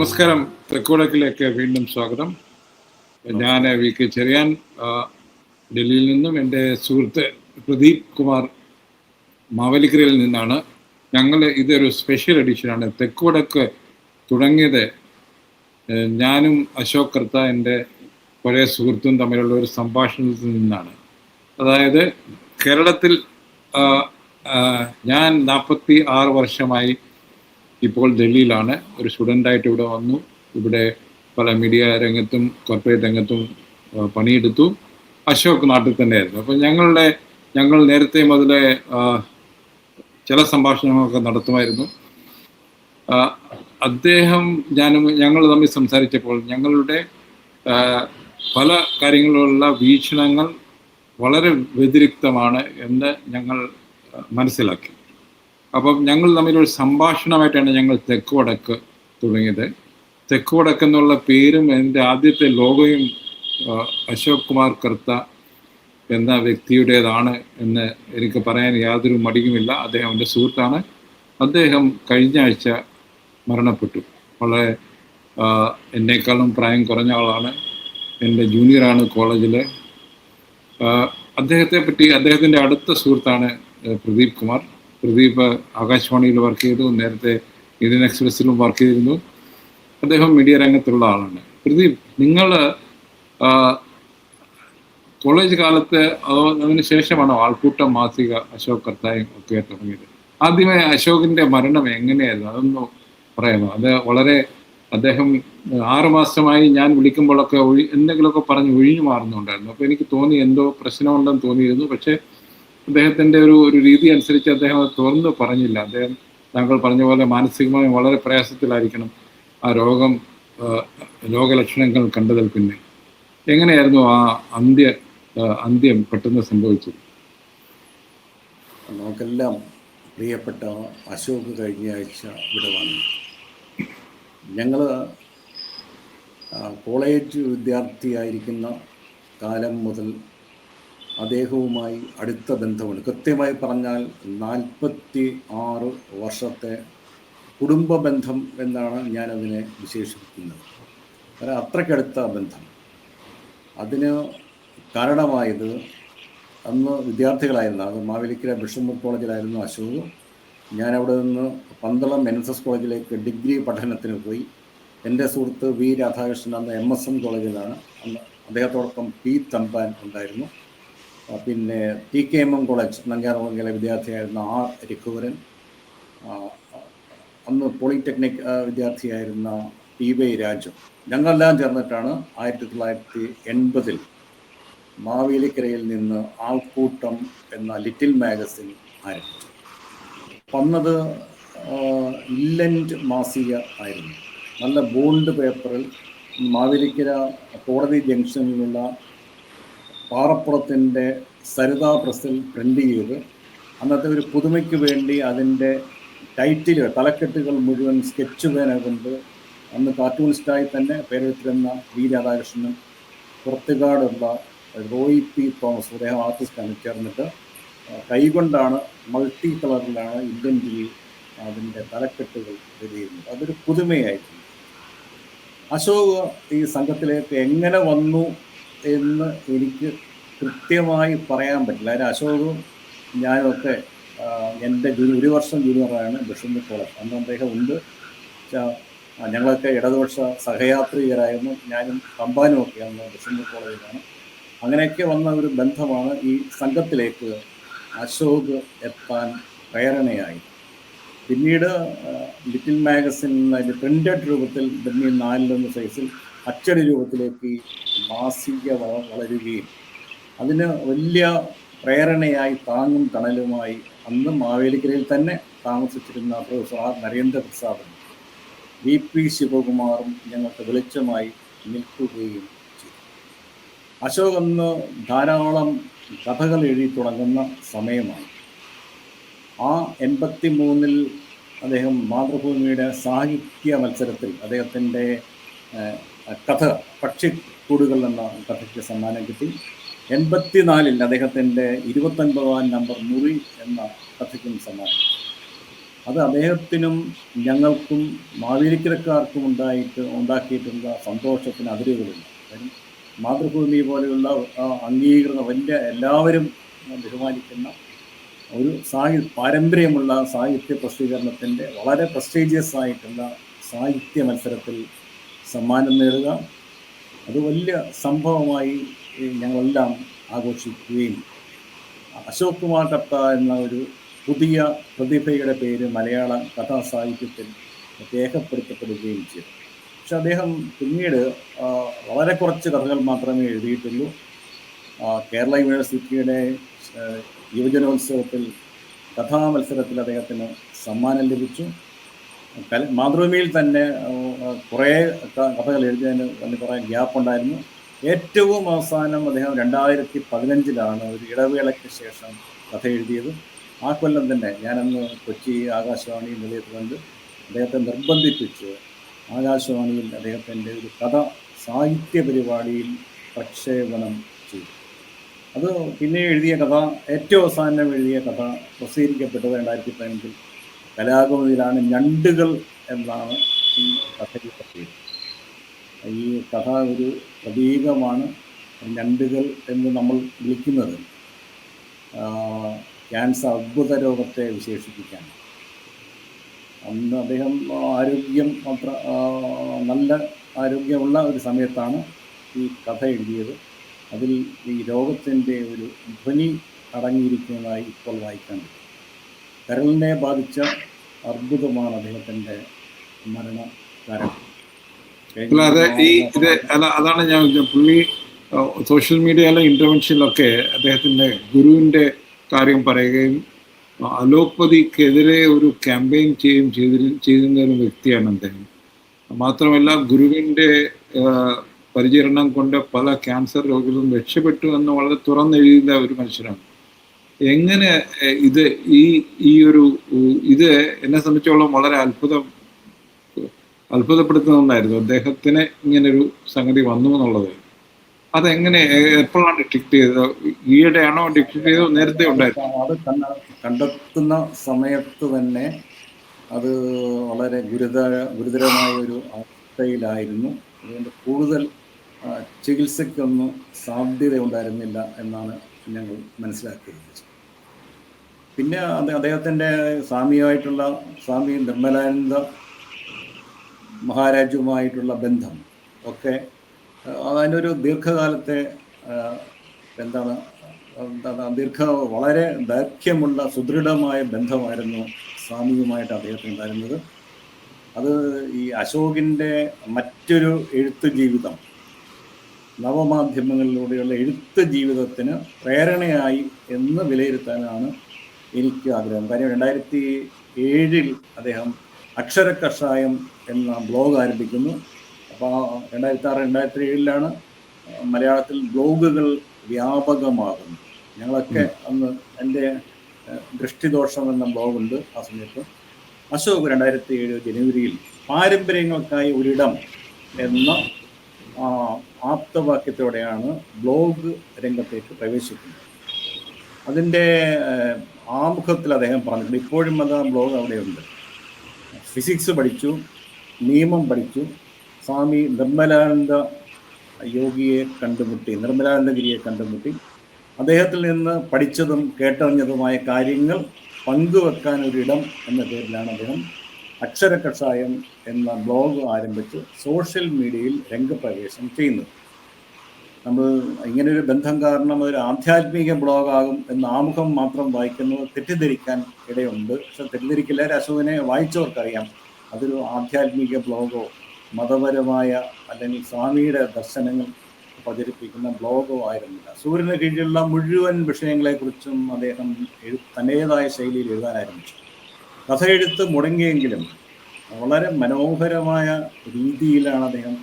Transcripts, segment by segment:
നമസ്കാരം. തെക്കുവടക്കിലേക്ക് വീണ്ടും സ്വാഗതം. ഞാൻ വി കെ ചെറിയാൻ, ഡൽഹിയിൽ നിന്നും. എൻ്റെ സുഹൃത്ത് പ്രദീപ് കുമാർ മാവേലിക്കരയിൽ നിന്നാണ്. ഞങ്ങൾ ഇതൊരു സ്പെഷ്യൽ എഡിഷനാണ്. തെക്കുവടക്ക് തുടങ്ങിയത് ഞാനും അശോക് കർത്ത, എൻ്റെ പഴയ സുഹൃത്തും തമ്മിലുള്ള ഒരു സംഭാഷണത്തിൽ നിന്നാണ്. അതായത് കേരളത്തിൽ ഞാൻ 46 വർഷമായി ഇപ്പോൾ ഡൽഹിയിലാണ്. ഒരു സ്റ്റുഡൻ്റായിട്ട് ഇവിടെ വന്നു. ഇവിടെ പല മീഡിയ രംഗത്തും കോർപ്പറേറ്റ് രംഗത്തും പണിയെടുത്തു. അശോക് നാട്ടിൽ തന്നെയായിരുന്നു. അപ്പം ഞങ്ങൾ നേരത്തെ മുതലേ ചില സംഭാഷണങ്ങളൊക്കെ നടത്തുമായിരുന്നു. ഞങ്ങൾ തമ്മിൽ സംസാരിച്ചപ്പോൾ ഞങ്ങളുടെ പല കാര്യങ്ങളിലുള്ള വീക്ഷണങ്ങൾ വളരെ വ്യതിരിക്തമാണ് എന്ന് ഞങ്ങൾ മനസ്സിലാക്കി. അപ്പം ഞങ്ങൾ തമ്മിലൊരു സംഭാഷണമായിട്ടാണ് ഞങ്ങൾ തെക്കുവടക്ക് തുടങ്ങിയത്. തെക്കുവടക്ക് എന്നുള്ള പേരും എൻ്റെ ആദ്യത്തെ ലോഗോയും അശോക് കുമാർ കർത്ത എന്ന വ്യക്തിയുടേതാണ് എന്ന് എനിക്ക് പറയാൻ യാതൊരു മടിയുമില്ല. അദ്ദേഹം എൻ്റെ സുഹൃത്താണ്. അദ്ദേഹം കഴിഞ്ഞ ആഴ്ച മരണപ്പെട്ടു. വളരെ എന്നേക്കാളും പ്രായം കുറഞ്ഞ ആളാണ്. എൻ്റെ ജൂനിയറാണ് കോളേജിൽ. അദ്ദേഹത്തിൻ്റെ അടുത്ത സുഹൃത്താണ് പ്രദീപ് കുമാർ. പ്രദീപ് ആകാശവാണിയിൽ വർക്ക് ചെയ്തു. നേരത്തെ ഇന്ത്യൻ എക്സ്പ്രസ്സിലും വർക്ക് ചെയ്തിരുന്നു. അദ്ദേഹം മീഡിയ രംഗത്തുള്ള ആളാണ്. പ്രദീപ്, നിങ്ങൾ കോളേജ് കാലത്ത് അതിന് ശേഷമാണോ ആൾക്കൂട്ടം മാസിക അശോക് കർത്തായും ഒക്കെ തുടങ്ങിയത്? ആദ്യമേ അശോകിൻ്റെ മരണം എങ്ങനെയായിരുന്നു? അതൊന്ന് പറയാമോ? അദ്ദേഹം 6 മാസമായി ഞാൻ വിളിക്കുമ്പോഴൊക്കെ എന്തെങ്കിലുമൊക്കെ പറഞ്ഞ് ഒഴിഞ്ഞു മാറുന്നുണ്ടായിരുന്നു. അപ്പോൾ എനിക്ക് തോന്നി എന്തോ പ്രശ്നമുണ്ടെന്ന് തോന്നിയിരുന്നു. പക്ഷേ അദ്ദേഹത്തിൻ്റെ ഒരു രീതി അനുസരിച്ച് അദ്ദേഹം അത് തുറന്ന് പറഞ്ഞില്ല. താങ്കൾ പറഞ്ഞ പോലെ മാനസികമായി വളരെ പ്രയാസത്തിലായിരിക്കണം ആ രോഗലക്ഷണങ്ങൾ കണ്ടതിൽ പിന്നെ. എങ്ങനെയായിരുന്നു ആ അന്ത്യം പെട്ടെന്ന് സംഭവിച്ചത്? നമുക്കെല്ലാം പ്രിയപ്പെട്ട അശോക് കഴിഞ്ഞ ആഴ്ച ഇവിടെ വന്നു. ഞങ്ങൾ കോളേജ് വിദ്യാർത്ഥിയായിരിക്കുന്ന കാലം മുതൽ അദ്ദേഹവുമായി അടുത്ത ബന്ധമുണ്ട്. കൃത്യമായി പറഞ്ഞാൽ 46 വർഷത്തെ കുടുംബ ബന്ധം എന്നാണ് ഞാനതിനെ വിശേഷിപ്പിക്കുന്നത്. കാരണം അത്രയ്ക്കടുത്ത ബന്ധം. അതിന് കാരണമായത് അന്ന് വിദ്യാർത്ഥികളായിരുന്നു. അത് മാവേലിക്കര ബിഷപ്പ് കോളേജിലായിരുന്നു അശോക്. ഞാനവിടെ നിന്ന് പന്തളം NSS കോളേജിലേക്ക് ഡിഗ്രി പഠനത്തിന് പോയി. എൻ്റെ സുഹൃത്ത് വി രാധാകൃഷ്ണൻ അന്ന് MSN കോളേജിലാണ്. അന്ന് അദ്ദേഹത്തോടൊപ്പം പി തമ്പാൻ ഉണ്ടായിരുന്നു. പിന്നെ TKMM കോളേജ് നങ്കാറുളങ്ങിലെ വിദ്യാർത്ഥിയായിരുന്ന R രഘുവരൻ, അന്ന് പോളിടെക്നിക് വിദ്യാർത്ഥിയായിരുന്ന PY രാജു. ഞങ്ങളെല്ലാം ചേർന്നിട്ടാണ് 1980 മാവേലിക്കരയിൽ നിന്ന് ആൾക്കൂട്ടം എന്ന ലിറ്റിൽ മാഗസിൻ ആരംഭിച്ചു. വന്നത് ഇല്ലൻഡ് മാസിക ആയിരുന്നു. നല്ല ബോൾഡ് പേപ്പറിൽ മാവേലിക്കര കോടതി ജംഗ്ഷനിലുള്ള പാറപ്പുറത്തിൻ്റെ സരിതാ പ്രസിൽ പ്രിൻ്റ് ചെയ്ത് അന്നത്തെ ഒരു പുതുമയ്ക്ക് വേണ്ടി അതിൻ്റെ തലക്കെട്ടുകൾ മുഴുവൻ സ്കെച്ച് പേന കൊണ്ട് അന്ന് കാർട്ടൂണിസ്റ്റായി തന്നെ പേരെടുത്തിരുന്ന വി രാധാകൃഷ്ണനും പുറത്തുകാടുള്ള റോയ് പി തോമസ്, അദ്ദേഹം ആർട്ടിസ്റ്റാണ്, ചേർന്നിട്ട് കൈകൊണ്ടാണ് മൾട്ടി കളറിലാണ് ഇന്ത്യൻ അതിൻ്റെ തലക്കെട്ടുകൾ എഴുതിയിരുന്നത്. അതൊരു പുതുമയായിരുന്നു. അശോക് ഈ സംഘത്തിലേക്ക് എങ്ങനെ വന്നു എന്ന് എനിക്ക് കൃത്യമായി പറയാൻ പറ്റില്ല. അതിന് അശോകും ഞാനൊക്കെ എൻ്റെ 1 വർഷം ജൂനിയറാണ് ബിഷപ്പ് കോളേജ്. അന്ന് അദ്ദേഹം ഉണ്ട്. ഞങ്ങളൊക്കെ ഇടതുപക്ഷ സഹയാത്രികരായിരുന്നു. ഞാനും തമ്പാനും ഒക്കെ അന്ന് ബിഷപ്പ് കോളേജിലാണ്. അങ്ങനെയൊക്കെ വന്ന ഒരു ബന്ധമാണ് ഈ സംഘത്തിലേക്ക് അശോക് എത്താൻ പ്രേരണയായി. പിന്നീട് ലിറ്റിൽ മാഗസിൻ അതിൻ്റെ പ്രിൻ്റഡ് രൂപത്തിൽ 4 സൈസിൽ അച്ചടി രൂപത്തിലേക്ക് മാസിക വളരുകയും അതിന് വലിയ പ്രേരണയായി താങ്ങും തണലുമായി അന്ന് മാവേലിക്കരയിൽ തന്നെ താമസിച്ചിരുന്ന പ്രൊഫസർ ആർ നരേന്ദ്രപ്രസാദും VP ശിവകുമാറും ഞങ്ങൾക്ക് വെളിച്ചമായി നിൽക്കുകയും ചെയ്തു. അശോക് അന്ന് ധാരാളം കഥകൾ എഴുതി തുടങ്ങുന്ന സമയമാണ്. ആ 83 അദ്ദേഹം മാതൃഭൂമിയുടെ സാഹിത്യ മത്സരത്തിൽ അദ്ദേഹത്തിൻ്റെ കഥ പക്ഷിക്കൂടുകൾ എന്ന കഥയ്ക്ക് സമ്മാനം കിട്ടി. 84 അദ്ദേഹത്തിൻ്റെ 29-ാം നമ്പർ മുറി എന്ന കഥയ്ക്കും സമ്മാനം. അത് അദ്ദേഹത്തിനും ഞങ്ങൾക്കും മാവേലിക്കരക്കാർക്കും ഉണ്ടാക്കിയിട്ടുള്ള സന്തോഷത്തിന് അതിരുകളില്ല. കാര്യം മാതൃഭൂമി പോലെയുള്ള അംഗീകൃത വലിയ എല്ലാവരും ബഹുമാനിക്കുന്ന ഒരു പാരമ്പര്യമുള്ള സാഹിത്യ പ്രസിദ്ധീകരണത്തിൻ്റെ വളരെ പ്രസ്റ്റീജിയസ് ആയിട്ടുള്ള സാഹിത്യ മത്സരത്തിൽ സമ്മാനം നേടുക, അത് വലിയ സംഭവമായി ഞങ്ങളെല്ലാം ആഘോഷിക്കുകയും അശോക് കുമാർ കത്ത എന്ന ഒരു പുതിയ പ്രതിഭയുടെ പേര് മലയാള കഥാസാഹിത്യത്തിൽ രേഖപ്പെടുത്തപ്പെടുകയും ചെയ്തു. പക്ഷെ അദ്ദേഹം പിന്നീട് വളരെ കുറച്ച് കഥകൾ മാത്രമേ എഴുതിയിട്ടുള്ളൂ. കേരള യൂണിവേഴ്സിറ്റിയുടെ യുവജനോത്സവത്തിൽ കഥാമത്സരത്തിൽ അദ്ദേഹത്തിന് സമ്മാനം ലഭിച്ചു. മാതൃഭൂമിയിൽ തന്നെ കുറേ കഥകൾ എഴുതിയതിന് കുറേ ഗ്യാപ്പുണ്ടായിരുന്നു. ഏറ്റവും അവസാനം അദ്ദേഹം 2015 ഒരു ഇടവേളയ്ക്ക് ശേഷം കഥ എഴുതിയത്. ആ കൊല്ലം തന്നെ ഞാനന്ന് കൊച്ചി ആകാശവാണി നിലയത്തിൽ കണ്ട് അദ്ദേഹത്തെ നിർബന്ധിപ്പിച്ച് ആകാശവാണിയിൽ അദ്ദേഹത്തിൻ്റെ ഒരു കഥ സാഹിത്യ പരിപാടിയിൽ പ്രക്ഷേപണം ചെയ്തു. അത് പിന്നെ എഴുതിയ കഥ, ഏറ്റവും അവസാനം എഴുതിയ കഥ പ്രസിദ്ധീകരിക്കപ്പെട്ടത് 2015 കലാകൗമുദിയിലാണ്. ഞണ്ടുകൾ എന്നാണ് ഈ കഥയുടെ പേര്. ഈ കഥ ഒരു പ്രതീകമാണ്. ഞണ്ടുകൾ എന്ന് നമ്മൾ വിളിക്കുന്നത് ക്യാൻസർ അർബുദ രോഗത്തെ വിശേഷിപ്പിക്കാൻ. അന്ന് അദ്ദേഹം നല്ല ആരോഗ്യമുള്ള ഒരു സമയത്താണ് ഈ കഥ എഴുതിയത്. അതിൽ ഈ രോഗത്തിൻ്റെ ഒരു ധ്വനി അടങ്ങിയിരിക്കുന്നതായി ഇപ്പോൾ വായിക്കാൻ പറ്റും. കരളിനെ ബാധിച്ച അർബുദമാണ് അദ്ദേഹത്തിൻ്റെ മരണ കാരണം. അതാണ് ഞാൻ പുള്ളി സോഷ്യൽ മീഡിയയിലെ ഇന്റർവെൻഷനിലൊക്കെ അദ്ദേഹത്തിൻ്റെ ഗുരുവിൻ്റെ കാര്യം പറയുകയും അലോപ്പതിക്കെതിരെ ഒരു ക്യാമ്പയിൻ ചെയ്യുന്ന ഒരു വ്യക്തിയാണ് അദ്ദേഹം. മാത്രമല്ല ഗുരുവിൻ്റെ പരിചരണം കൊണ്ട് പല ക്യാൻസർ രോഗികളും രക്ഷപ്പെട്ടു എന്ന് വളരെ തുറന്നെഴുതിയ ഒരു മനുഷ്യനാണ്. എങ്ങനെ ഇത് എന്നെ സംബന്ധിച്ചോളം വളരെ അത്ഭുതപ്പെടുത്തുന്ന ഒന്നായിരുന്നു. അദ്ദേഹത്തിന് ഇങ്ങനൊരു സംഗതി വന്നു എന്നുള്ളത്. അതെങ്ങനെ, എപ്പോഴാണ് ഡിറ്റക്ട് ചെയ്തത്? ഈയിടെയാണോ ഡിറ്റക്ട് ചെയ്തത്? നേരത്തെ ഉണ്ടായിരുന്നു? അത് കണ്ടെത്തുന്ന സമയത്ത് തന്നെ അത് വളരെ ഗുരുതരമായ ഒരു അവസ്ഥയിലായിരുന്നു. അതുകൊണ്ട് കൂടുതൽ ചികിത്സയ്ക്കൊന്നും സാധ്യത ഉണ്ടായിരുന്നില്ല എന്നാണ് ഞങ്ങൾ മനസ്സിലാക്കിയത്. പിന്നെ അദ്ദേഹത്തിൻ്റെ സ്വാമി നിർമ്മലാനന്ദ മഹാരാജുമായിട്ടുള്ള ബന്ധം ഒക്കെ അതിനൊരു ദീർഘകാലത്തെ വളരെ ദൈർഘ്യമുള്ള സുദൃഢമായ ബന്ധമായിരുന്നു സ്വാമിയുമായിട്ട് അദ്ദേഹത്തിന് ഉണ്ടായിരുന്നത്. അത് ഈ അശോകിൻ്റെ മറ്റൊരു എഴുത്ത് ജീവിതം, നവമാധ്യമങ്ങളിലൂടെയുള്ള എഴുത്ത് ജീവിതത്തിന് പ്രേരണയായി എന്ന് വിലയിരുത്താനാണ് എനിക്ക് ആഗ്രഹം. കാര്യം 2007 അദ്ദേഹം അക്ഷരകഷായം എന്ന ബ്ലോഗ് ആരംഭിക്കുന്നു. അപ്പോൾ 2006-2007 മലയാളത്തിൽ ബ്ലോഗുകൾ വ്യാപകമാകുന്നു. ഞങ്ങളൊക്കെ അന്ന് എൻ്റെ ദൃഷ്ടിദോഷം എന്ന ബ്ലോഗുണ്ട് ആ സമയത്ത്. അശോക് 2007 ജനുവരിയിൽ പാരമ്പര്യങ്ങൾക്കായി ഒരിടം എന്ന ആപ്തവാക്യത്തോടെയാണ് ബ്ലോഗ് രംഗത്തേക്ക് പ്രവേശിക്കുന്നത്. അതിൻ്റെ ആമുഖത്തിൽ അദ്ദേഹം പറഞ്ഞിട്ടുണ്ട്, ഇപ്പോഴും അത് ബ്ലോഗ് അവിടെയുണ്ട്. ഫിസിക്സ് പഠിച്ചു, നിയമം പഠിച്ചു, സ്വാമി നിർമ്മലാനന്ദഗിരിയെ കണ്ടുമുട്ടി അദ്ദേഹത്തിൽ നിന്ന് പഠിച്ചതും കേട്ടറിഞ്ഞതുമായ കാര്യങ്ങൾ പങ്കുവെക്കാൻ ഒരിടം എന്ന പേരിലാണ് അദ്ദേഹം അക്ഷരകഷായം എന്ന ബ്ലോഗ് ആരംഭിച്ച് സോഷ്യൽ മീഡിയയിൽ രംഗപ്രവേശനം ചെയ്യുന്നത്. നമ്മൾ ഇങ്ങനൊരു ബന്ധം കാരണം ഒരു ആധ്യാത്മിക ബ്ലോഗാകും എന്ന ആമുഖം മാത്രം വായിക്കുന്നത് തെറ്റിദ്ധരിക്കാൻ ഇടയുണ്ട്. പക്ഷെ തെറ്റിദ്ധരിക്കില്ല, അശോകനെ വായിച്ചവർക്കറിയാം അതൊരു ആധ്യാത്മിക ബ്ലോഗോ മതപരമായ അല്ലെങ്കിൽ സ്വാമിയുടെ ദർശനങ്ങൾ പ്രചരിപ്പിക്കുന്ന ബ്ലോഗോ ആയിരുന്നില്ല. സൂര്യന് കീഴിലുള്ള മുഴുവൻ വിഷയങ്ങളെക്കുറിച്ചും അദ്ദേഹം തൻ്റേതായ ശൈലിയിൽ എഴുതാൻ ആരംഭിച്ചു. കഥ എഴുത്ത് മുടങ്ങിയെങ്കിലും വളരെ മനോഹരമായ രീതിയിലാണ് അദ്ദേഹം,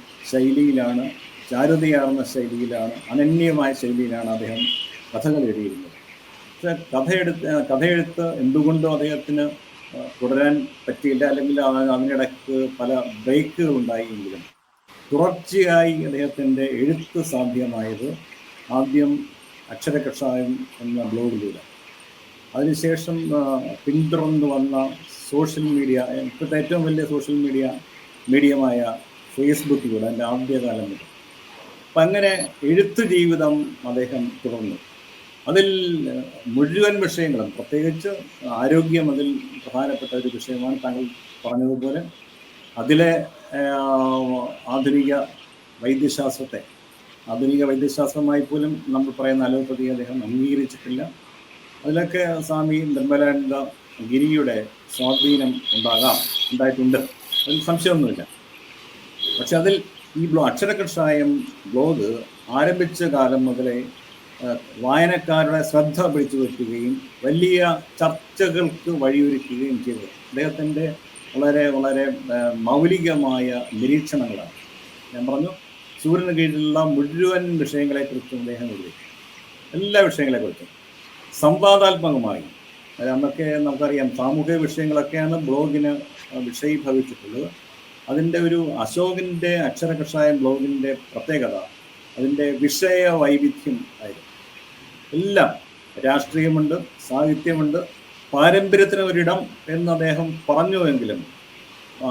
ചാരുതയാർന്ന ശൈലിയിലാണ്, അനന്യമായ ശൈലിയിലാണ് അദ്ദേഹം കഥകൾ എഴുതിയിരുന്നത്. പക്ഷെ കഥയെഴുത്ത് എന്തുകൊണ്ടും അദ്ദേഹത്തിന് തുടരാൻ പറ്റിയില്ല, അല്ലെങ്കിൽ അതിനിടയ്ക്ക് പല ബ്രേക്കുകൾ ഉണ്ടായെങ്കിലും തുടർച്ചയായി അദ്ദേഹത്തിൻ്റെ എഴുത്ത് സാധ്യമായത് ആദ്യം അക്ഷരകഷായം എന്ന ബ്ലോഗിലൂടെ, അതിനുശേഷം പിന്തുടർന്ന് വന്ന സോഷ്യൽ മീഡിയ, ഇപ്പോഴത്തെ ഏറ്റവും വലിയ സോഷ്യൽ മീഡിയമായ ഫേസ്ബുക്കിലൂടെ എൻ്റെ ആദ്യകാലം മുതൽ. അപ്പം അങ്ങനെ എഴുത്ത് ജീവിതം അദ്ദേഹം തുടർന്നു. അതിൽ മുഴുവൻ വിഷയങ്ങളും, പ്രത്യേകിച്ച് ആരോഗ്യം അതിൽ പ്രധാനപ്പെട്ട ഒരു വിഷയമാണ്. താങ്കൾ പറഞ്ഞതുപോലെ അതിലെ ആധുനിക വൈദ്യശാസ്ത്രമായി പോലും നമ്മൾ പറയുന്ന അലോപ്പതി അദ്ദേഹം അംഗീകരിച്ചിട്ടില്ല. അതിലൊക്കെ സ്വാമി നിർമ്മലാനന്ദ ഗിരിയുടെ സ്വാധീനം ഉണ്ടായിട്ടുണ്ട്, അതിൽ സംശയമൊന്നുമില്ല. പക്ഷെ അതിൽ ഈ അക്ഷരകഷായം ബ്ലോഗ് ആരംഭിച്ച കാലം മുതലേ വായനക്കാരുടെ ശ്രദ്ധ പിടിച്ചു പറ്റുകയും വലിയ ചർച്ചകൾക്ക് വഴിയൊരുക്കുകയും ചെയ്തു. അദ്ദേഹത്തിൻ്റെ വളരെ വളരെ മൗലികമായ നിരീക്ഷണങ്ങളാണ്. ഞാൻ പറഞ്ഞു, സൂര്യന് കീഴിലുള്ള മുഴുവൻ വിഷയങ്ങളെക്കുറിച്ചും അദ്ദേഹം എഴുതി, എല്ലാ വിഷയങ്ങളെക്കുറിച്ചും സംവാദാത്മകമായി. അന്നൊക്കെ നമുക്കറിയാം സാമൂഹിക വിഷയങ്ങളൊക്കെയാണ് ബ്ലോഗിന് വിഷയീഭവിച്ചിട്ടുള്ളത്. അതിൻ്റെ ഒരു അശോകിൻ്റെ അക്ഷരകഷായം ബ്ലോഗിൻ്റെ പ്രത്യേകത അതിൻ്റെ വിഷയ വൈവിധ്യം ആയിരുന്നു. എല്ലാം, രാഷ്ട്രീയമുണ്ട്, സാഹിത്യമുണ്ട്, പാരമ്പര്യത്തിന് ഒരിടം എന്ന് അദ്ദേഹം പറഞ്ഞുവെങ്കിലും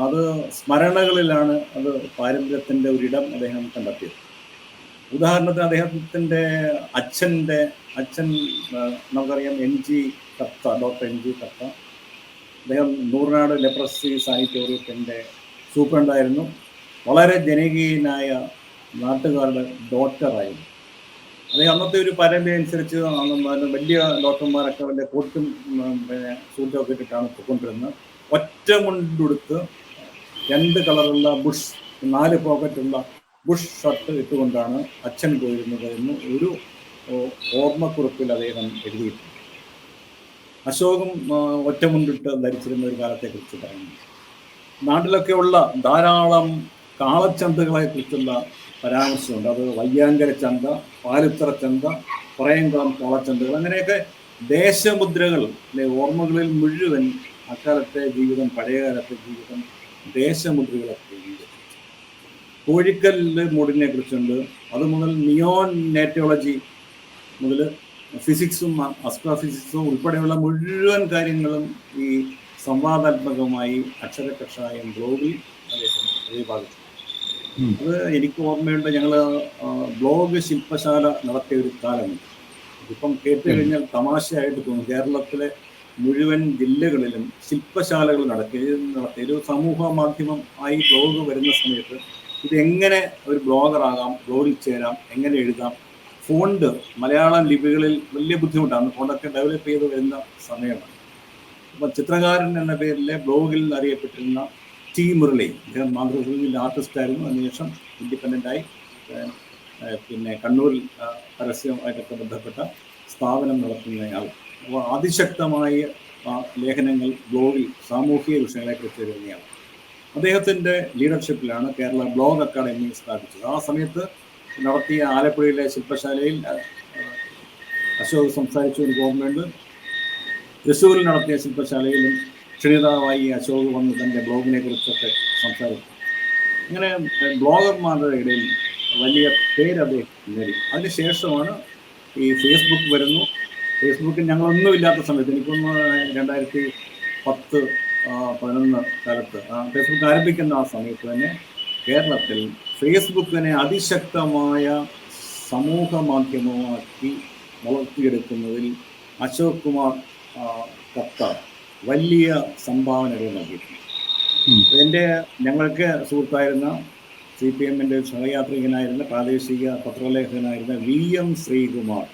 അത് സ്മരണകളിലാണ് അത് പാരമ്പര്യത്തിൻ്റെ ഒരിടം അദ്ദേഹം കണ്ടെത്തിയത്. ഉദാഹരണത്തിന് അദ്ദേഹത്തിൻ്റെ അച്ഛൻ നമുക്കറിയാം ഡോക്ടർ എൻ ജി കത്ത. അദ്ദേഹം നൂറിനാട് ലെപ്രസി സാനിറ്റോറിയത്തിൻ്റെ സൂപ്രണ്ടായിരുന്നു. വളരെ ജനകീയനായ നാട്ടുകാരുടെ ഡോക്ടറായിരുന്നു. അദ്ദേഹം അന്നത്തെ ഒരു പാരമ്പര്യം അനുസരിച്ച് വലിയ ഡോക്ടർമാരൊക്കെ വലിയ കോട്ടും സൂട്ടൊക്കെ ഇട്ടിട്ടാണ് പൊക്കൊണ്ടിരുന്നത്. ഒറ്റ മുണ്ടെടുത്ത് 2 കളറുള്ള 4 പോക്കറ്റുള്ള ബുഷ് ഷർട്ട് ഇട്ടുകൊണ്ടാണ് അച്ഛൻ പോയിരുന്നത് എന്ന് ഒരു ഓർമ്മക്കുറിപ്പിൽ അദ്ദേഹം എഴുതിയിട്ടുണ്ട്. അശോകും ഒറ്റമുണ്ടിട്ട് ധരിച്ചിരുന്ന ഒരു കാലത്തെക്കുറിച്ച് പറയുന്നു. നാട്ടിലൊക്കെയുള്ള ധാരാളം കാളച്ചന്തകളെ കുറിച്ചുള്ള പരാമർശമുണ്ട്. അത് വയ്യാങ്കര ചന്ത, പാലുത്തറ ചന്ത, പറയംകുളം കാളച്ചന്തകൾ, അങ്ങനെയൊക്കെ ദേശമുദ്രകൾ ഓർമ്മകളിൽ മുഴുവൻ അക്കാലത്തെ ജീവിതം, പഴയകാലത്തെ ജീവിതം ദേശമുദ്രകളൊക്കെ ഉണ്ട്. കോഴിക്കല്ല് മൂടിനെ കുറിച്ചുണ്ട്. അതുമുതൽ നിയോൺ നേറ്റോളജി മുതൽ ഫിസിക്സും അസ്ട്രോഫിസിക്സും ഉൾപ്പെടെയുള്ള മുഴുവൻ കാര്യങ്ങളും ഈ സംവാദാത്മകമായി അക്ഷരകഷായം ബ്ലോഗിൽ അദ്ദേഹം പ്രതിപാദിച്ചു. അത് എനിക്ക് ഓർമ്മയുണ്ട്. ഞങ്ങൾ ബ്ലോഗ് ശില്പശാല നടത്തിയ ഒരു കാലമുണ്ട്. ഇപ്പം കേട്ട് കഴിഞ്ഞാൽ തമാശയായിട്ട് തോന്നും. കേരളത്തിലെ മുഴുവൻ ജില്ലകളിലും ശില്പശാലകൾ നടത്തി ഒരു സമൂഹ മാധ്യമം ആയി ബ്ലോഗ് വരുന്ന സമയത്ത് ഇതെങ്ങനെ ഒരു ബ്ലോഗറാകാം, ബ്ലോഗിൽ ചേരാം, എങ്ങനെ എഴുതാം, ഫോണ്ട് മലയാളം ലിപികളിൽ വലിയ ബുദ്ധിമുട്ടാണ്. ഫോണ്ടൊക്കെ ഡെവലപ്പ് ചെയ്ത് വരുന്ന സമയമാണ്. അപ്പം ചിത്രകാരൻ എന്ന പേരിലെ ബ്ലോഗിൽ അറിയപ്പെട്ടിരുന്ന ടി മുരളി, അദ്ദേഹം മാതൃഭൂമിയിൽ ആർട്ടിസ്റ്റായിരുന്നു. അതിനുശേഷം ഇൻഡിപെൻഡൻ്റായി പിന്നെ കണ്ണൂരിൽ പരസ്യമായിട്ടൊക്കെ ബന്ധപ്പെട്ട സ്ഥാപനം നടത്തുന്നയാൾ. അപ്പോൾ അതിശക്തമായ ലേഖനങ്ങൾ ബ്ലോഗിൽ സാമൂഹിക വിഷയങ്ങളെക്കുറിച്ച് എഴുതുന്നയാൾ. അദ്ദേഹത്തിൻ്റെ ലീഡർഷിപ്പിലാണ് കേരള ബ്ലോഗ് അക്കാദമി സ്ഥാപിച്ചത്. ആ സമയത്ത് നടത്തിയ ആലപ്പുഴയിലെ ശില്പശാലയിൽ അശോക് സംസാരിച്ചു ഒരു ഓർമ്മയുണ്ട്. തൃശ്ശൂരിൽ നടത്തിയ ശില്പശാലയിലും ക്ഷണിതാവായി അശോക് വന്ന് തൻ്റെ ബ്ലോഗിനെ കുറിച്ചൊക്കെ സംസാരിച്ചു. അങ്ങനെ ബ്ലോഗർമാരുടെ ഇടയിൽ വലിയ പേര് അദ്ദേഹം നേടി. അതിനുശേഷമാണ് ഈ ഫേസ്ബുക്ക് വരുന്നു. ഫേസ്ബുക്കിൽ ഞങ്ങളൊന്നുമില്ലാത്ത സമയത്ത്, എനിക്കൊന്ന് 2010-11 കാലത്ത് ഫേസ്ബുക്ക് ആരംഭിക്കുന്ന ആ സമയത്ത് തന്നെ കേരളത്തിൽ ഫേസ്ബുക്കിനെ അതിശക്തമായ സമൂഹ മാധ്യമമാക്കി വളർത്തിയെടുക്കുന്നതിൽ അശോക് കുമാർ കത്ത വലിയ സംഭാവനകൾ നൽകിയിട്ടുണ്ട്. ഞങ്ങൾക്ക് സുഹൃത്തായിരുന്ന CPM-ൻ്റെ സഹയാത്രികനായിരുന്ന പ്രാദേശിക പത്രലേഖകനായിരുന്ന VM ശ്രീകുമാർ,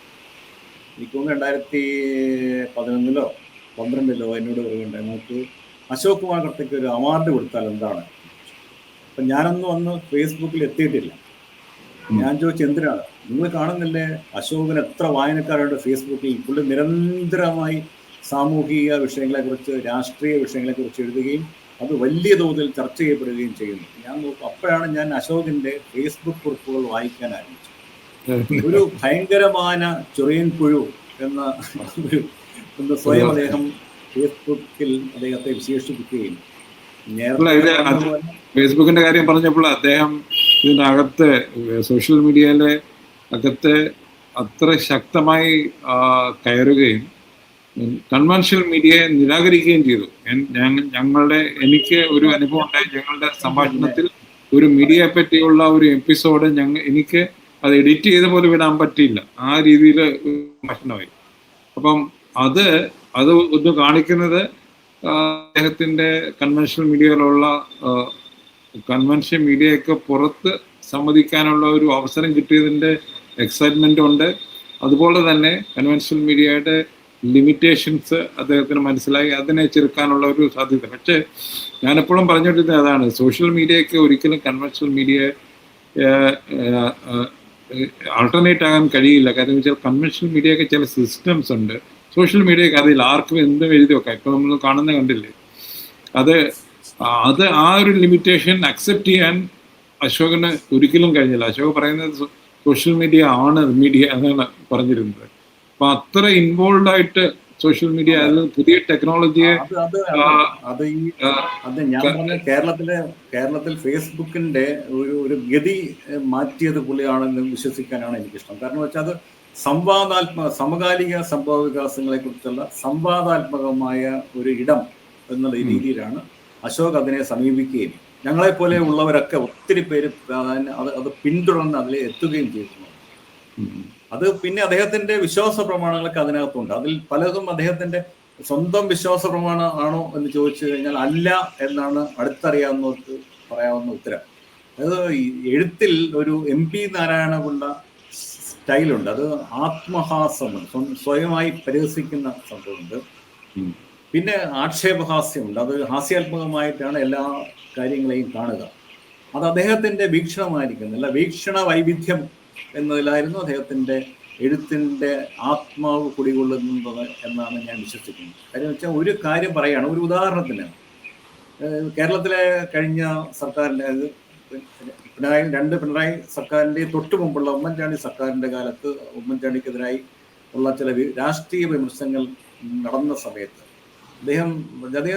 എനിക്കൊന്ന് 2011-12 എന്നോട് പറയുന്നുണ്ട്, നമുക്ക് അശോക് കുമാർ കത്തയ്ക്ക് ഒരു അവാർഡ് കൊടുത്താൽ എന്താണ്. അപ്പം ഞാനൊന്നും അന്ന് ഫേസ്ബുക്കിൽ എത്തിയിട്ടില്ല. ഞാൻ ചോദിച്ചു, എന്തിനാണ്? നിങ്ങൾ കാണുന്നില്ലേ അശോകന് എത്ര വായനക്കാരുണ്ട് ഫേസ്ബുക്കിൽ. പുള്ളി നിരന്തരമായി സാമൂഹിക വിഷയങ്ങളെക്കുറിച്ച്, രാഷ്ട്രീയ വിഷയങ്ങളെക്കുറിച്ച് എഴുതുകയും അത് വലിയ തോതിൽ ചർച്ച ചെയ്യപ്പെടുകയും ചെയ്യുന്നു. ഞാൻ നോക്കും, അപ്പോഴാണ് ഞാൻ അശോകിൻ്റെ ഫേസ്ബുക്ക് കുറിപ്പുകൾ വായിക്കാൻ ആരംഭിച്ചത്. ഒരു ഭയങ്കരമായ ചൊറിയൻ പുഴു എന്ന സ്വയം അദ്ദേഹം ഫേസ്ബുക്കിൽ അദ്ദേഹത്തെ വിശേഷിപ്പിക്കുകയും, ഫേസ്ബുക്കിന്റെ കാര്യം പറഞ്ഞപ്പോൾ അദ്ദേഹം ഇതിനകത്ത് സോഷ്യൽ മീഡിയയിലെ അകത്ത് അത്ര ശക്തമായി കയറുകയും കൺവെൻഷണൽ മീഡിയയെ നിരാകരിക്കുകയും ചെയ്തു. എനിക്ക് ഒരു അനുഭവം ഉണ്ടായി. ഞങ്ങളുടെ സംഭാഷണത്തിൽ ഒരു മീഡിയയെ പറ്റിയുള്ള ഒരു എപ്പിസോഡ് എനിക്ക് അത് എഡിറ്റ് ചെയ്ത് പോലും വിടാൻ പറ്റിയില്ല. ആ രീതിയിൽ സംഭാഷണമായി. അപ്പം അത് ഒന്ന് കാണിക്കുന്നത് അദ്ദേഹത്തിന്റെ കൺവെൻഷണൽ മീഡിയയിലുള്ള കൺവെൻഷൻ മീഡിയയൊക്കെ പുറത്ത് സമ്മതിക്കാനുള്ള ഒരു അവസരം കിട്ടിയതിന്റെ എക്സൈറ്റ്മെന്റ് ഉണ്ട്. അതുപോലെ തന്നെ കൺവെൻഷണൽ മീഡിയയുടെ ലിമിറ്റേഷൻസ് അദ്ദേഹത്തിന് മനസ്സിലായി, അതിനെ ചെറുക്കാനുള്ള ഒരു സാധ്യത. പക്ഷേ ഞാനെപ്പോഴും പറഞ്ഞുകൊണ്ടിരുന്നത് അതാണ്, സോഷ്യൽ മീഡിയയ്ക്ക് ഒരിക്കലും കൺവെൻഷണൽ മീഡിയയെ ആൾട്ടർനേറ്റ് ആകാൻ കഴിയില്ല. കാരണം വെച്ചാൽ കൺവെൻഷണൽ മീഡിയയ്ക്ക് ചില സിസ്റ്റംസ് ഉണ്ട്, സോഷ്യൽ മീഡിയയ്ക്ക് അതിൽ ആർക്കും എന്തും എഴുതി വെക്കാം. ഇപ്പൊ നമ്മൾ കാണുന്ന കണ്ടില്ലേ, അത് ആ ഒരു ലിമിറ്റേഷൻ അക്സെപ്റ്റ് ചെയ്യാൻ അശോകന് ഒരിക്കലും കഴിഞ്ഞില്ല. അശോക് പറയുന്നത് സോഷ്യൽ മീഡിയ ആണ് മീഡിയ എന്നാണ് പറഞ്ഞിരുന്നത്. അപ്പൊ അത്ര ഇൻവോൾവ് ആയിട്ട് സോഷ്യൽ മീഡിയ, അത് പുതിയ ടെക്നോളജിയെ ഞാൻ പറഞ്ഞ കേരളത്തിൽ ഫേസ്ബുക്കിന്റെ ഒരു ഗതി മാറ്റിയത് പുള്ളിയാണെന്ന് വിശ്വസിക്കാനാണ് എനിക്കിഷ്ടം. കാരണം വെച്ചാൽ അത് സമകാലിക സംഭവ വികാസങ്ങളെ കുറിച്ചുള്ള സംവാദാത്മകമായ ഒരു ഇടം എന്നുള്ള രീതിയിലാണ് അശോക് അതിനെ സമീപിക്കുകയും ഞങ്ങളെപ്പോലെ ഉള്ളവരൊക്കെ ഒത്തിരി പേര് അത് പിന്തുടർന്ന് അതിൽ എത്തുകയും ചെയ്തിരുന്നു. അത് പിന്നെ അദ്ദേഹത്തിന്റെ വിശ്വാസ പ്രമാണങ്ങളൊക്കെ അതിനകത്തുണ്ട്. അതിൽ പലതും അദ്ദേഹത്തിന്റെ സ്വന്തം വിശ്വാസ പ്രമാണം ആണോ എന്ന് ചോദിച്ചു കഴിഞ്ഞാൽ അല്ല എന്നാണ് അടുത്തറിയാവുന്നവർക്ക് പറയാവുന്ന ഉത്തരം. അത് എഴുത്തിൽ ഒരു MP നാരായണപിള്ള സ്റ്റൈലുണ്ട്, അത് ആത്മഹാസമുണ്ട്, സ്വയമായി പരിഹസിക്കുന്ന സംഭവമുണ്ട്. പിന്നെ ആക്ഷേപഹാസ്യമുണ്ട്, അത് ഹാസ്യാത്മകമായിട്ടാണ് എല്ലാ കാര്യങ്ങളെയും കാണുക. അത് അദ്ദേഹത്തിന്റെ വീക്ഷണമായിരിക്കും, അല്ല വീക്ഷണ വൈവിധ്യം എന്നതിലായിരുന്നു അദ്ദേഹത്തിന്റെ എഴുത്തിന്റെ ആത്മാവ് കുടികൊള്ളുന്നത് എന്നാണ് ഞാൻ വിശ്വസിക്കുന്നത്. കാര്യം വെച്ചാൽ ഒരു കാര്യം പറയുകയാണ്, ഒരു ഉദാഹരണത്തിന് കേരളത്തിലെ കഴിഞ്ഞ സർക്കാരിൻ്റെ പിണറായി സർക്കാരിൻ്റെ തൊട്ടു മുമ്പുള്ള ഉമ്മൻചാണ്ടി സർക്കാരിൻ്റെ കാലത്ത് ഉമ്മൻചാണ്ടിക്കെതിരായി ഉള്ള ചില രാഷ്ട്രീയ വിമർശനങ്ങൾ നടന്ന സമയത്ത് അദ്ദേഹം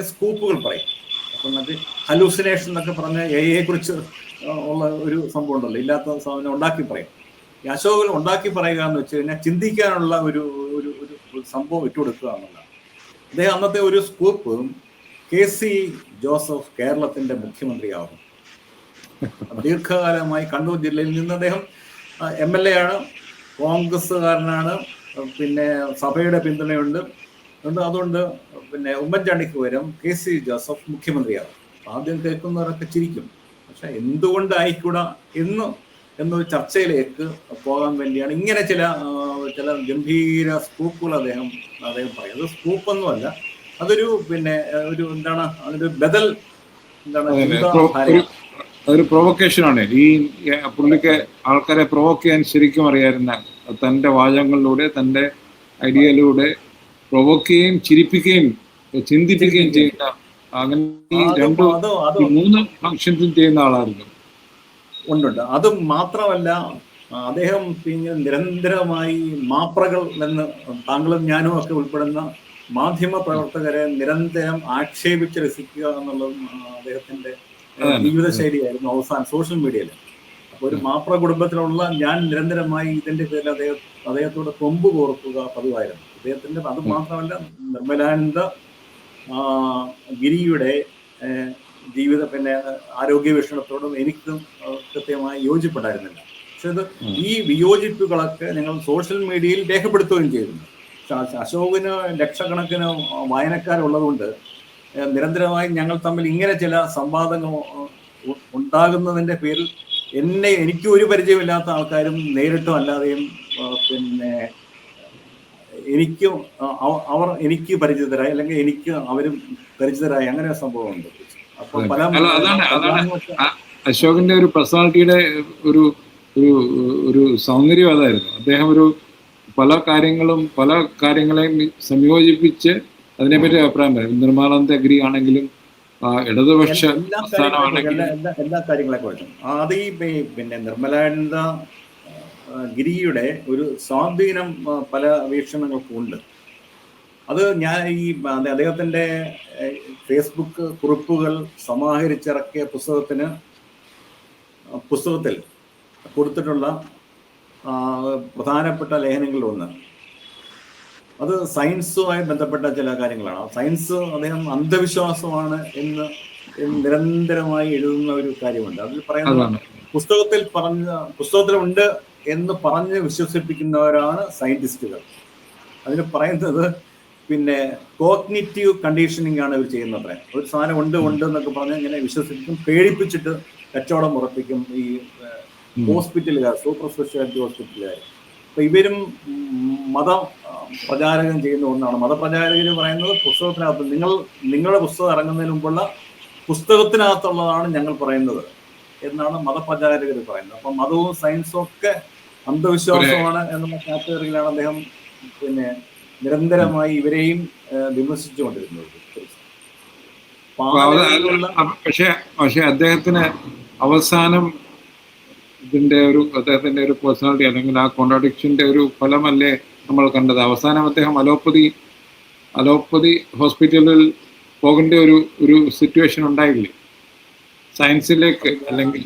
സ്കൂപ്പുകൾ പറയും. അപ്പം മറ്റേ ഹലൂസിനേഷൻ എന്നൊക്കെ പറഞ്ഞ AI കുറിച്ച് ഉള്ള ഒരു സംഭവം ഉണ്ടല്ലോ, ഇല്ലാത്ത സാധനം ഉണ്ടാക്കി പറയും. ഈ അശോകൻ ഉണ്ടാക്കി പറയുക എന്ന് വെച്ച് കഴിഞ്ഞാൽ ചിന്തിക്കാനുള്ള ഒരു സംഭവം ഇട്ടുകൊടുക്കുക എന്നുള്ളതാണ്. അദ്ദേഹം അന്നത്തെ ഒരു സ്കൂപ്പ്, KC ജോസഫ് കേരളത്തിന്റെ മുഖ്യമന്ത്രിയാകും. ദീർഘകാലമായി കണ്ണൂർ ജില്ലയിൽ നിന്ന് അദ്ദേഹം MLA ആണ്, കോൺഗ്രസ്സുകാരനാണ്, പിന്നെ സഭയുടെ പിന്തുണയുണ്ട്. അതുകൊണ്ട് പിന്നെ ഉമ്മൻചാണ്ടിക്ക് പകരം KC ജോസഫ് മുഖ്യമന്ത്രിയാകും. ആദ്യം കേൾക്കുന്നവരൊക്കെ ചിരിക്കും, പക്ഷെ എന്തുകൊണ്ടായിക്കൂടാ എന്നൊരു ചർച്ചയിലേക്ക് പോകാൻ വേണ്ടിയാണ് ഇങ്ങനെ ചില ഗംഭീര സ്കൂപ്പുകൾ അദ്ദേഹം പറയും. അത് സ്കൂപ്പൊന്നുമല്ല, അതൊരു എന്താണ്, അതൊരു ബദൽ അതൊരു പ്രൊവക്കേഷനാണ്. ഈ പുള്ളിക്ക് ആൾക്കാരെ പ്രൊവോക്ക് ചെയ്യാൻ ശരിക്കും അറിയാവുന്ന, തന്റെ വാചകങ്ങളിലൂടെ തന്റെ ഐഡിയയിലൂടെ പ്രൊവോക്ക് ചെയ്യുകയും ചിരിപ്പിക്കുകയും ചിന്തിപ്പിക്കുകയും ചെയ്യുന്ന, അങ്ങനെ ഈ 3 ഫങ്ഷൻസും ചെയ്യുന്ന ആളായിരുന്നു. ഉണ്ട്. അത് മാത്രമല്ല, അദ്ദേഹം പിന്നെ നിരന്തരമായി മാപ്രകൾ എന്ന് താങ്കളും ഞാനും ഒക്കെ ഉൾപ്പെടുന്ന മാധ്യമ പ്രവർത്തകരെ നിരന്തരം ആക്ഷേപിച്ച് രസിക്കുക എന്നുള്ളതും അദ്ദേഹത്തിന്റെ ജീവിതശൈലിയായിരുന്നു അവസാനം സോഷ്യൽ മീഡിയയിൽ. അപ്പൊ ഒരു മാപ്ര കുടുംബത്തിലുള്ള ഞാൻ നിരന്തരമായി ഇതിന്റെ പേരിൽ അദ്ദേഹത്തോട് കൊമ്പ് കോർക്കുക പതിവായിരുന്നു അദ്ദേഹത്തിന്റെ. അത് മാത്രമല്ല, നിർമ്മലാനന്ദ ഗിരിയുടെ ജീവിത ആരോഗ്യ വീക്ഷണത്തോടും എനിക്കും കൃത്യമായി യോജിപ്പുണ്ടായിരുന്നില്ല. പക്ഷെ ഇത് ഈ വിയോജിപ്പുകളൊക്കെ ഞങ്ങൾ സോഷ്യൽ മീഡിയയിൽ രേഖപ്പെടുത്തുകയും ചെയ്തിരുന്നു. അശോകിന് ലക്ഷക്കണക്കിന് വായനക്കാരുള്ളതുകൊണ്ട് നിരന്തരമായി ഞങ്ങൾ തമ്മിൽ ഇങ്ങനെ ചില സംവാദങ്ങൾ ഉണ്ടാകുന്നതിന്റെ പേരിൽ എനിക്ക് ഒരു പരിചയമില്ലാത്ത ആൾക്കാരും നേരിട്ടും അല്ലാതെയും അവർ എനിക്ക് പരിചിതരായി, അല്ലെങ്കിൽ എനിക്ക് അവരും പരിചിതരായി, അങ്ങനെ ഒരു സംഭവമുണ്ട്. അപ്പൊ അശോകിന്റെ ഒരു പേഴ്സണാലിറ്റിയുടെ ഒരു സൗന്ദര്യം അതായിരുന്നു. അദ്ദേഹം പല കാര്യങ്ങളെയും സംയോജിപ്പിച്ച് അതിനെപ്പറ്റി അഭിപ്രായം പറയും. നിർമ്മലാനന്ദ ഗിരി ആണെങ്കിലും ഇടതുപക്ഷ എല്ലാ കാര്യങ്ങളെ കുറിച്ചും. അത് ഈ നിർമ്മലാനന്ദ ഗിരിയുടെ ഒരു സ്വാധീനം പല വീക്ഷണങ്ങൾക്കും ഉണ്ട്. അത് ഞാൻ ഈ അദ്ദേഹത്തിന്റെ ഫേസ്ബുക്ക് കുറിപ്പുകൾ സമാഹരിച്ചിറക്കിയ പുസ്തകത്തിൽ കൊടുത്തിട്ടുള്ള പ്രധാനപ്പെട്ട ലേഖനങ്ങളിലൊന്ന്, അത് സയൻസുമായി ബന്ധപ്പെട്ട ചില കാര്യങ്ങളാണ്. സയൻസ് അദ്ദേഹം അന്ധവിശ്വാസമാണ് എന്ന് നിരന്തരമായി എഴുതുന്ന ഒരു കാര്യമുണ്ട്. അതിൽ പറയുന്നത് പുസ്തകത്തിലുണ്ട് എന്ന് പറഞ്ഞ് വിശ്വസിപ്പിക്കുന്നവരാണ് സയന്റിസ്റ്റുകൾ. അതിന് പറയുന്നത് പിന്നെ കോഗ്നിറ്റീവ് കണ്ടീഷനിങ് ആണ് ഇവർ ചെയ്യുന്നത്. ഒരു സാധനം ഉണ്ട് എന്നൊക്കെ പറഞ്ഞ് ഇങ്ങനെ വിശ്വസിപ്പിക്കും, പേടിപ്പിച്ചിട്ട് കച്ചവടം ഉറപ്പിക്കും ഈ ഹോസ്പിറ്റലുകാർ, സൂപ്പർ സ്പെഷ്യാലിറ്റി ഹോസ്പിറ്റലുകാർ. അപ്പൊ ഇവരും മത പ്രചാരകം ചെയ്യുന്ന ഒന്നാണ്. മതപ്രചാരകർ പറയുന്നത് പുസ്തകത്തിനകത്ത് നിങ്ങളുടെ പുസ്തകം ഇറങ്ങുന്നതിന് മുമ്പുള്ള പുസ്തകത്തിനകത്തുള്ളതാണ് ഞങ്ങൾ പറയുന്നത് എന്നാണ് മതപ്രചാരകർ പറയുന്നത്. അപ്പൊ മതവും സയൻസും ഒക്കെ അന്ധവിശ്വാസമാണ് എന്നുള്ള കാറ്റഗറിയിലാണ് അദ്ദേഹം പിന്നെ നിരന്തരമായി ഇവരെയും വിമർശിച്ചുകൊണ്ടിരുന്നത്. പക്ഷെ അദ്ദേഹത്തിന് അവസാനം അദ്ദേഹത്തിന്റെ ഒരു പേഴ്സണാലിറ്റി അല്ലെങ്കിൽ ആ കോൺട്രാഡിക്ഷന്റെ ഒരു ഫലമല്ലേ നമ്മൾ കണ്ടത്. അവസാനം അദ്ദേഹം അലോപ്പതി ഹോസ്പിറ്റലിൽ പോകേണ്ട ഒരു സിറ്റുവേഷൻ ഉണ്ടായില്ലേ സയൻസിലേക്ക്? അല്ലെങ്കിൽ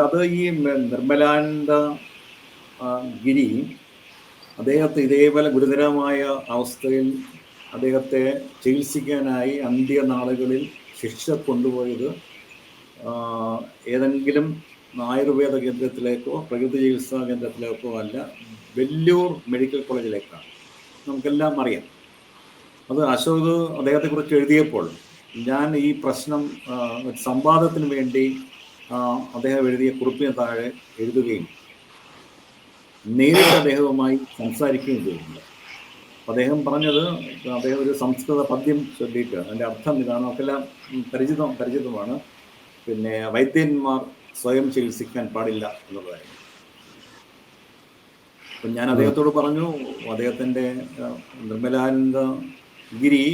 അത് ഈ നിർമ്മലാനന്ദ ഗിരി അദ്ദേഹത്തെ ഇതേപോലെ ഗുരുതരമായ അവസ്ഥയിൽ അദ്ദേഹത്തെ ചികിത്സിക്കാനായി അന്ത്യനാളുകളിൽ ശിക്ഷ കൊണ്ടുപോയത് ഏതെങ്കിലും ആയുർവേദ കേന്ദ്രത്തിലേക്കോ പ്രകൃതി ചികിത്സാ കേന്ദ്രത്തിലേക്കോ അല്ല, വെല്ലൂർ മെഡിക്കൽ കോളേജിലേക്കാണ്. നമുക്കെല്ലാം അറിയാം. അത് അശോക് അദ്ദേഹത്തെക്കുറിച്ച് എഴുതിയപ്പോൾ ഞാൻ ഈ പ്രശ്നം സംവാദത്തിന് വേണ്ടി അദ്ദേഹം എഴുതിയ കുറിപ്പിന് താഴെ എഴുതുകയും നേരിട്ട് അദ്ദേഹവുമായി സംസാരിക്കുകയും ചെയ്തിട്ടുണ്ട്. അദ്ദേഹം പറഞ്ഞത്, അദ്ദേഹം ഒരു സംസ്കൃത പദ്യം ചൊല്ലിയിട്ട് അതിൻ്റെ അർത്ഥം ഇതാണ്, നമുക്കെല്ലാം പരിചിതമാണ്. പിന്നെ വൈദ്യന്മാർ സ്വയം ചികിത്സിക്കാൻ പാടില്ല എന്നുള്ളതായിരുന്നു. അപ്പം ഞാൻ അദ്ദേഹത്തോട് പറഞ്ഞു, അദ്ദേഹത്തിൻ്റെ നിർമ്മലാനന്ദ ഗിരി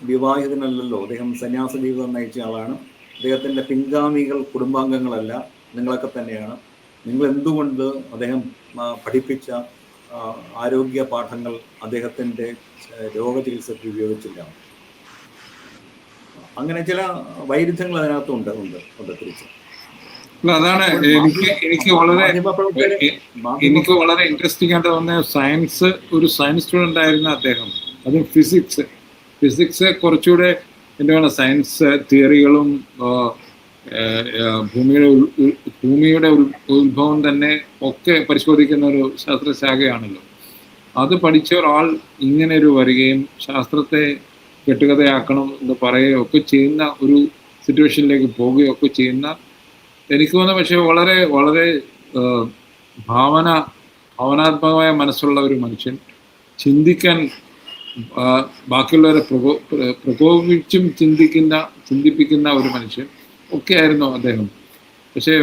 വിവാഹിതനല്ലല്ലോ, അദ്ദേഹം സന്യാസ ജീവിതം നയിച്ച ആളാണ്. അദ്ദേഹത്തിൻ്റെ പിൻഗാമികൾ കുടുംബാംഗങ്ങളല്ല, നിങ്ങളൊക്കെ തന്നെയാണ്. നിങ്ങൾ എന്തുകൊണ്ട് അദ്ദേഹം പഠിപ്പിച്ച ആരോഗ്യ പാഠങ്ങൾ അദ്ദേഹത്തിൻ്റെ രോഗചികിത്സയ്ക്ക് ഉപയോഗിച്ചില്ല? അങ്ങനെ ചില വൈരുദ്ധ്യങ്ങൾ അതിനകത്തുണ്ട് തിരിച്ച്. അതാണ് എനിക്ക് വളരെ ഇൻട്രസ്റ്റിംഗ് ആയിട്ട് തോന്നിയ ഒരു സയൻസ് സ്റ്റുഡൻ്റ് ആയിരുന്ന അദ്ദേഹം, അതും ഫിസിക്സ് കുറച്ചുകൂടെ എന്താണ് സയൻസ് തിയറികളും ഭൂമിയുടെ ഉത്ഭവം തന്നെ ഒക്കെ പരിശോധിക്കുന്ന ഒരു ശാസ്ത്രശാഖയാണല്ലോ. അത് പഠിച്ച ഒരാൾ ഇങ്ങനെ വരികയും ശാസ്ത്രത്തെ കെട്ടുകഥയാക്കണം എന്ന് പറയുകയും ഒക്കെ ചെയ്യുന്ന ഒരു സിറ്റുവേഷനിലേക്ക് പോവുകയൊക്കെ ചെയ്യുന്ന, എനിക്ക് തോന്നുന്നു പക്ഷെ വളരെ വളരെ ഭാവനാത്മകമായ മനസ്സുള്ള ഒരു മനുഷ്യൻ, ചിന്തിക്കാൻ ബാക്കിയുള്ളവരെ പ്രകോപിച്ചും ചിന്തിപ്പിക്കുന്ന ഒരു മനുഷ്യൻ ഒക്കെ ആയിരുന്നു അദ്ദേഹം. പക്ഷേ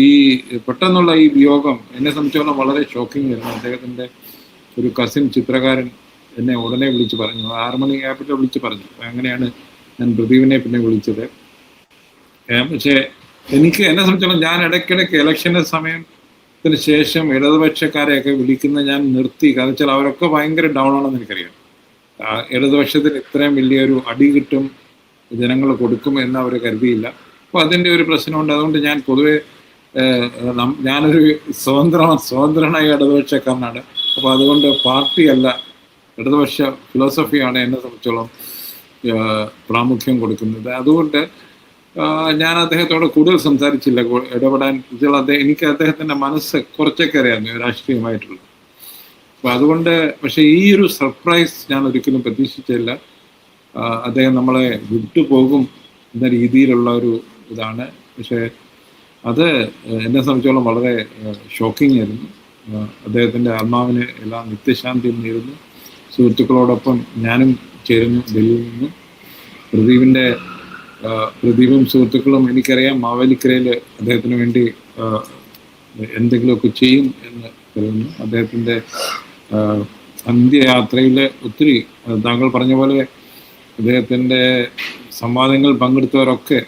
ഈ പെട്ടെന്നുള്ള ഈ വിയോഗം എന്നെ സംബന്ധിച്ചോളം വളരെ ഷോക്കിംഗ് ആയിരുന്നു. അദ്ദേഹത്തിൻ്റെ ഒരു കസിൻ ചിത്രകാരൻ എന്നെ ഉടനെ വിളിച്ച് പറഞ്ഞു, 6 മണി ആയപ്പോഴേ വിളിച്ച് പറഞ്ഞു. അങ്ങനെയാണ് ഞാൻ പ്രദീപിനെ പിന്നെ വിളിച്ചത്. പക്ഷേ എന്നെ സംബന്ധിച്ചോളം ഞാൻ ഇടയ്ക്കിടയ്ക്ക് ഇലക്ഷൻ്റെ സമയത്തിന് ശേഷം ഇടതുപക്ഷക്കാരെയൊക്കെ വിളിക്കുന്ന ഞാൻ നിർത്തി. കാരണം വെച്ചാൽ അവരൊക്കെ ഭയങ്കര ഡൗൺ ആണെന്ന് എനിക്കറിയാം. ഇടതുപക്ഷത്തിന് ഇത്രയും വലിയൊരു അടി കിട്ടും, ജനങ്ങൾ കൊടുക്കും എന്ന് അവർ കരുതിയില്ല. അപ്പോൾ അതിൻ്റെ ഒരു പ്രശ്നമുണ്ട്. അതുകൊണ്ട് ഞാൻ പൊതുവെ ഞാനൊരു സ്വതന്ത്രനായ ഇടതുപക്ഷക്കാരനാണ്. അപ്പോൾ അതുകൊണ്ട് പാർട്ടിയല്ല, ഇടതുപക്ഷ ഫിലോസഫിയാണ് എന്നെ സംബന്ധിച്ചോളം പ്രാമുഖ്യം കൊടുക്കുന്നത്. അതുകൊണ്ട് ഞാൻ അദ്ദേഹത്തോട് കൂടുതൽ സംസാരിച്ചില്ല, ഇടപെടാൻ. എനിക്ക് അദ്ദേഹത്തിൻ്റെ മനസ്സ് കുറച്ചൊക്കെ അറിയാമായിരുന്നു രാഷ്ട്രീയമായിട്ടുള്ളത്. അപ്പോൾ അതുകൊണ്ട് പക്ഷേ ഈ ഒരു സർപ്രൈസ് ഞാൻ ഒരിക്കലും പ്രതീക്ഷിച്ചില്ല. അദ്ദേഹം നമ്മളെ വിട്ടുപോകും എന്ന രീതിയിലുള്ള ഒരു ഇതാണ്. പക്ഷേ അത് എന്നെ സംബന്ധിച്ചോളം വളരെ ഷോക്കിംഗ് ആയിരുന്നു. അദ്ദേഹത്തിൻ്റെ ആത്മാവിന് എല്ലാം നിത്യശാന്തി നേരുന്നു. സുഹൃത്തുക്കളോടൊപ്പം ഞാനും ചേരുന്നു ഡൽഹിയിൽ നിന്ന്. പ്രദീപും സുഹൃത്തുക്കളും എനിക്കറിയാം മാവേലിക്കരയിൽ അദ്ദേഹത്തിന് വേണ്ടി എന്തെങ്കിലുമൊക്കെ ചെയ്യും എന്ന് കരുതുന്നു. അദ്ദേഹത്തിൻ്റെ അന്ത്യയാത്രയിൽ ഒത്തിരി താങ്കൾ പറഞ്ഞ പോലെ അദ്ദേഹത്തിൻ്റെ സംവാദങ്ങൾ പങ്കെടുത്തവരൊക്കെ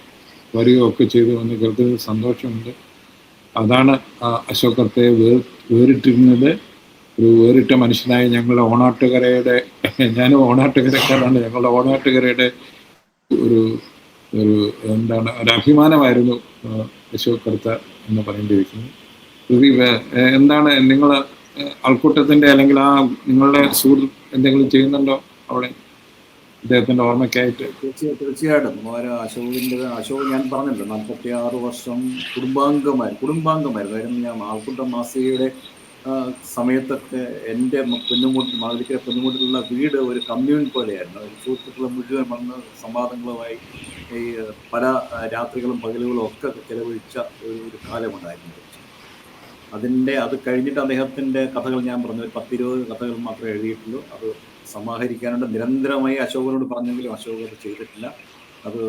വരികയൊക്കെ ചെയ്തു എന്ന് കേൾക്കുന്നതിൽ സന്തോഷമുണ്ട്. അതാണ് അശോക് കർത്തയെ വേറിട്ടിരുന്നത്. ഒരു വേറിട്ട മനുഷ്യനായി ഞങ്ങളുടെ ഓണാട്ടുകരയുടെ, ഞാനും ഓണാട്ടുകരക്കാരാണ്, ഞങ്ങളുടെ ഓണാട്ടുകരയുടെ ഒരു ഒരു അഭിമാനമായിരുന്നു അശോക് കർത്ത എന്ന് പറയേണ്ടിയിരിക്കുന്നു. പ്രദീപ്, എന്താണ് നിങ്ങൾ ആൾക്കൂട്ടത്തിന്റെ അല്ലെങ്കിൽ ആ നിങ്ങളുടെ സുഹൃത്ത് എന്തെങ്കിലും ചെയ്യുന്നുണ്ടോ അവിടെ അദ്ദേഹത്തിന്റെ ഓർമ്മയ്ക്കായിട്ട്? തീർച്ചയായിട്ടും അശോക് ഞാൻ പറഞ്ഞല്ലോ 46 വർഷം കുടുംബാംഗമായിരുന്നു. കാര്യം ഞാൻ ആൾക്കൂട്ട മാസികയുടെ സമയത്തൊക്കെ എൻ്റെ മാവേലിക്കര പൊന്നുമുട്ടിലുള്ള വീട് ഒരു കമ്മ്യൂൺ പോലെയായിരുന്നു. സുഹൃത്തുക്കൾ മുഴുവൻ വന്ന് സംവാദങ്ങളുമായി ഈ പല രാത്രികളും പകലുകളും ഒക്കെ ചെലവഴിച്ച ഒരു കാലമുണ്ടായിരുന്നു. അത് കഴിഞ്ഞിട്ട് അദ്ദേഹത്തിൻ്റെ കഥകൾ ഞാൻ പറഞ്ഞു, ഒരു 10-20 കഥകൾ മാത്രമേ എഴുതിയിട്ടുള്ളൂ. അത് സമാഹരിക്കാനുണ്ട്. നിരന്തരമായി അശോകനോട് പറഞ്ഞെങ്കിലും അശോക് അത് ചെയ്തിട്ടില്ല. അത്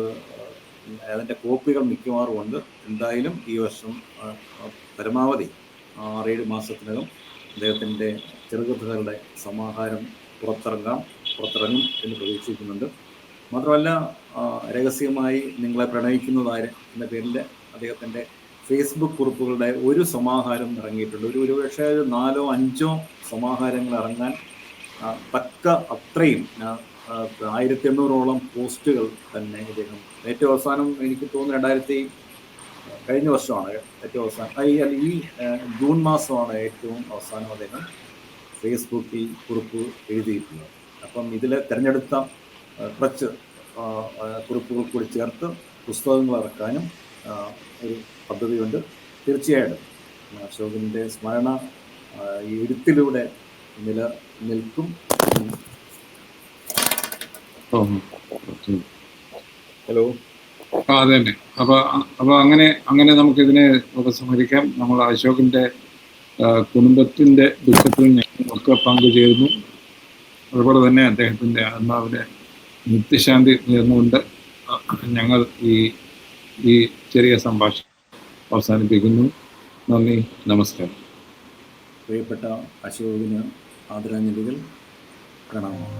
അതിൻ്റെ കോപ്പികൾ മിക്കവാറും ഉണ്ട്. എന്തായാലും ഈ വർഷം പരമാവധി 6-7 മാസത്തിനകം അദ്ദേഹത്തിൻ്റെ ചെറുകഥകളുടെ സമാഹാരം പുറത്തിറങ്ങും എന്ന് പ്രതീക്ഷിക്കുന്നുണ്ട്. മാത്രമല്ല രഹസ്യമായി നിങ്ങളെ പ്രണയിക്കുന്നതാര് എന്ന പേരിൽ അദ്ദേഹത്തിൻ്റെ ഫേസ്ബുക്ക് കുറിപ്പുകളുടെ ഒരു സമാഹാരം ഇറങ്ങിയിട്ടുണ്ട്. ഒരു പക്ഷേ 4-5 സമാഹാരങ്ങൾ ഇറങ്ങാൻ തക്ക അത്രയും 1800ഓളം പോസ്റ്റുകൾ തന്നെ ഇദ്ദേഹം ഏറ്റവും അവസാനം എനിക്ക് തോന്നുന്നു കഴിഞ്ഞ വർഷമാണ് ഏറ്റവും അവസാനം, ഈ ജൂൺ മാസമാണ് ഏറ്റവും അവസാനം അദ്ദേഹം ഫേസ്ബുക്കിൽ കുറിപ്പ് എഴുതിയിട്ടുള്ളത്. അപ്പം ഇതിൽ തിരഞ്ഞെടുത്ത കുറച്ച് കുറിപ്പുകൾ കൂടി ചേർത്ത് പുസ്തകങ്ങൾ ഇറക്കാനും ഒരു പദ്ധതിയുണ്ട്. തീർച്ചയായിട്ടും അശോകൻ്റെ സ്മരണ ഈ എഴുത്തിലൂടെ നിലനിൽക്കും. ഹലോ. അതെ തന്നെ. അപ്പൊ അങ്ങനെ നമുക്കിതിനെ ഉപസംഹരിക്കാം. നമ്മൾ അശോകിന്റെ കുടുംബത്തിന്റെ ദുഃഖത്തിൽ ഞങ്ങളൊക്കെ പങ്കുചേരുന്നു. അതുപോലെ തന്നെ അദ്ദേഹത്തിന്റെ ആത്മാവിനെ നിത്യശാന്തി നേർന്നുകൊണ്ട് ഞങ്ങൾ ഈ ചെറിയ സംഭാഷണം അവസാനിപ്പിക്കുന്നു. നന്ദി, നമസ്കാരം. പ്രിയപ്പെട്ട അശോകിന് ആദരാഞ്ജലികൾ. പ്രണാമം.